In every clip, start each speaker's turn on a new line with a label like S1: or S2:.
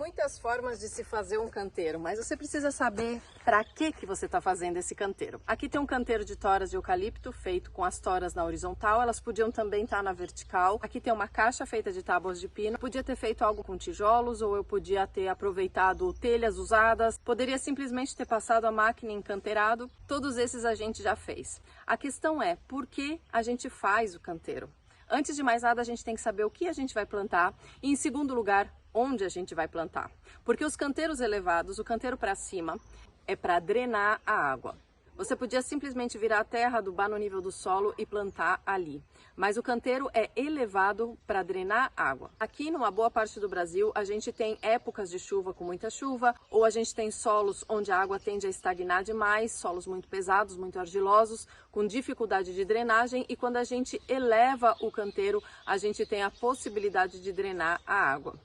S1: muitas formas de se fazer um canteiro, mas você precisa saber para que você está fazendo esse canteiro. Aqui tem um canteiro de toras de eucalipto feito com as toras na horizontal, elas podiam também estar na vertical. Aqui tem uma caixa feita de tábuas de pino, podia ter feito algo com tijolos ou eu podia ter aproveitado telhas usadas, poderia simplesmente ter passado a máquina em canteirado, todos esses a gente já fez. A questão é, por que a gente faz o canteiro? Antes de mais nada, a gente tem que saber o que a gente vai plantar e, em segundo lugar, onde a gente vai plantar. Porque os canteiros elevados, o canteiro para cima, é para drenar a água. Você podia simplesmente virar a terra, adubar no nível do solo e plantar ali. Mas o canteiro é elevado para drenar água. Aqui, numa boa parte do Brasil, a gente tem épocas de chuva com muita chuva, ou a gente tem solos onde a água tende a estagnar demais, solos muito pesados, muito argilosos, com dificuldade de drenagem, e quando a gente eleva o canteiro, a gente tem a possibilidade de drenar a água.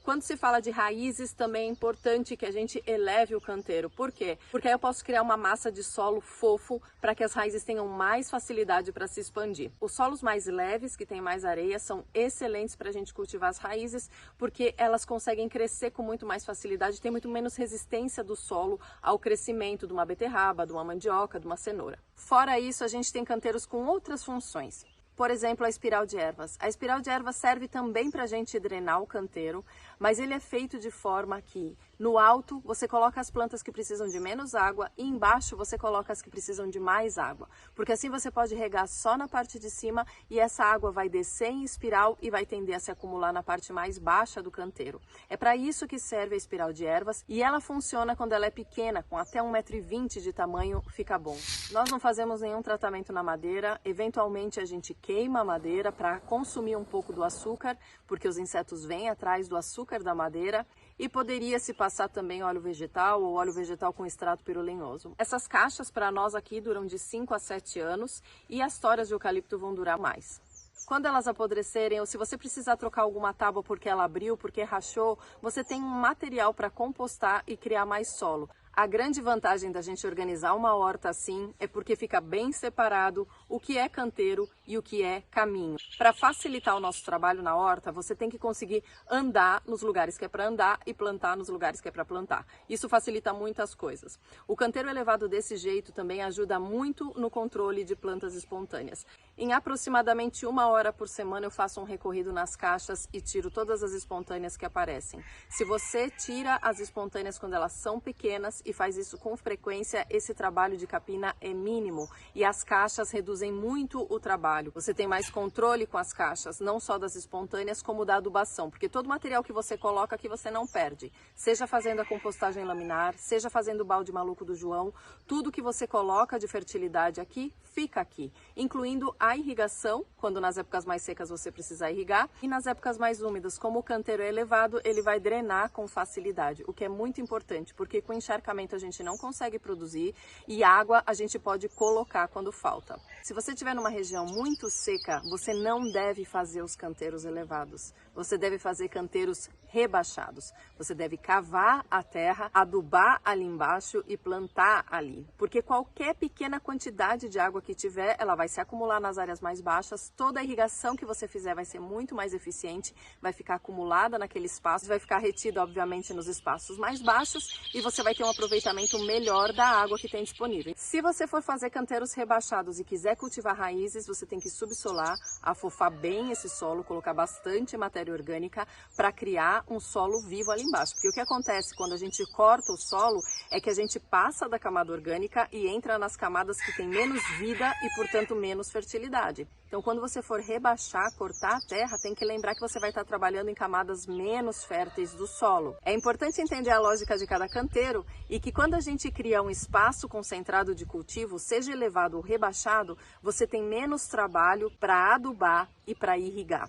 S1: Quando se fala de raízes, também é importante que a gente eleve o canteiro. Por quê? Porque aí eu posso criar uma massa de solo fofo para que as raízes tenham mais facilidade para se expandir. Os solos mais leves, que têm mais areia, são excelentes para a gente cultivar as raízes, porque elas conseguem crescer com muito mais facilidade, tem muito menos resistência do solo ao crescimento de uma beterraba, de uma mandioca, de uma cenoura. Fora isso, a gente tem canteiros com outras funções. Por exemplo, a espiral de ervas. A espiral de ervas serve também para a gente drenar o canteiro, mas ele é feito de forma que no alto você coloca as plantas que precisam de menos água e embaixo você coloca as que precisam de mais água. Porque assim você pode regar só na parte de cima e essa água vai descer em espiral e vai tender a se acumular na parte mais baixa do canteiro. É para isso que serve a espiral de ervas e ela funciona quando ela é pequena, com até 1,20 m de tamanho, fica bom. Nós não fazemos nenhum tratamento na madeira, eventualmente a gente queima a madeira para consumir um pouco do açúcar, porque os insetos vêm atrás do açúcar da madeira, e poderia se passar também óleo vegetal ou óleo vegetal com extrato pirolenhoso. Essas caixas para nós aqui duram de 5 a 7 anos e as toras de eucalipto vão durar mais. Quando elas apodrecerem ou se você precisar trocar alguma tábua porque ela abriu, porque rachou, você tem um material para compostar e criar mais solo. A grande vantagem da gente organizar uma horta assim é porque fica bem separado o que é canteiro e o que é caminho. Para facilitar o nosso trabalho na horta, você tem que conseguir andar nos lugares que é para andar e plantar nos lugares que é para plantar. Isso facilita muitas coisas. O canteiro elevado desse jeito também ajuda muito no controle de plantas espontâneas. Em aproximadamente 1 hora por semana eu faço um recorrido nas caixas e tiro todas as espontâneas que aparecem. Se você tira as espontâneas quando elas são pequenas e faz isso com frequência, esse trabalho de capina é mínimo e as caixas reduzem muito o trabalho. Você tem mais controle com as caixas, não só das espontâneas como da adubação, porque todo material que você coloca aqui você não perde. Seja fazendo a compostagem laminar, seja fazendo o balde maluco do João, tudo que você coloca de fertilidade aqui, fica aqui, incluindo a irrigação, quando nas épocas mais secas você precisar irrigar, e nas épocas mais úmidas, como o canteiro é elevado, ele vai drenar com facilidade, o que é muito importante, porque com encharcamento a gente não consegue produzir e água a gente pode colocar quando falta. Se você estiver numa região muito seca, você não deve fazer os canteiros elevados, você deve fazer canteiros rebaixados. Você deve cavar a terra, adubar ali embaixo e plantar ali, porque qualquer pequena quantidade de água que tiver, ela vai se acumular nas áreas mais baixas, toda a irrigação que você fizer vai ser muito mais eficiente, vai ficar acumulada naquele espaço, vai ficar retida, obviamente, nos espaços mais baixos e você vai ter um aproveitamento melhor da água que tem disponível. Se você for fazer canteiros rebaixados e quiser cultivar raízes, você tem que subsolar, afofar bem esse solo, colocar bastante matéria orgânica para criar um solo vivo ali embaixo. Porque o que acontece quando a gente corta o solo é que a gente passa da camada orgânica e entra nas camadas que tem menos vida e, portanto, menos fertilidade. Então, quando você for rebaixar, cortar a terra, tem que lembrar que você vai estar trabalhando em camadas menos férteis do solo. É importante entender a lógica de cada canteiro e que quando a gente cria um espaço concentrado de cultivo, seja elevado ou rebaixado, você tem menos trabalho para adubar e para irrigar.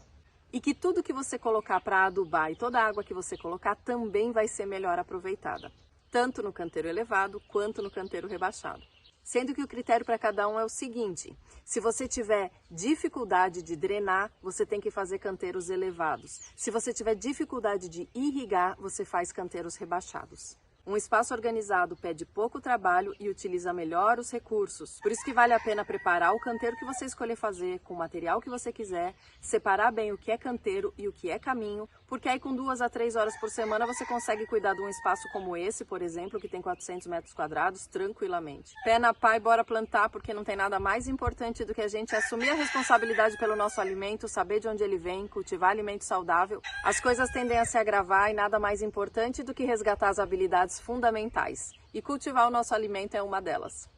S1: E que tudo que você colocar para adubar e toda a água que você colocar também vai ser melhor aproveitada, tanto no canteiro elevado quanto no canteiro rebaixado. Sendo que o critério para cada um é o seguinte: se você tiver dificuldade de drenar, você tem que fazer canteiros elevados. Se você tiver dificuldade de irrigar, você faz canteiros rebaixados. Um espaço organizado pede pouco trabalho e utiliza melhor os recursos. Por isso que vale a pena preparar o canteiro que você escolher fazer, com o material que você quiser, separar bem o que é canteiro e o que é caminho, porque aí com 2 a 3 horas por semana você consegue cuidar de um espaço como esse, por exemplo, que tem 400 metros quadrados, tranquilamente. Pé na pá e bora plantar, porque não tem nada mais importante do que a gente assumir a responsabilidade pelo nosso alimento, saber de onde ele vem, cultivar alimento saudável. As coisas tendem a se agravar e nada mais importante do que resgatar as habilidades fundamentais. E cultivar o nosso alimento é uma delas.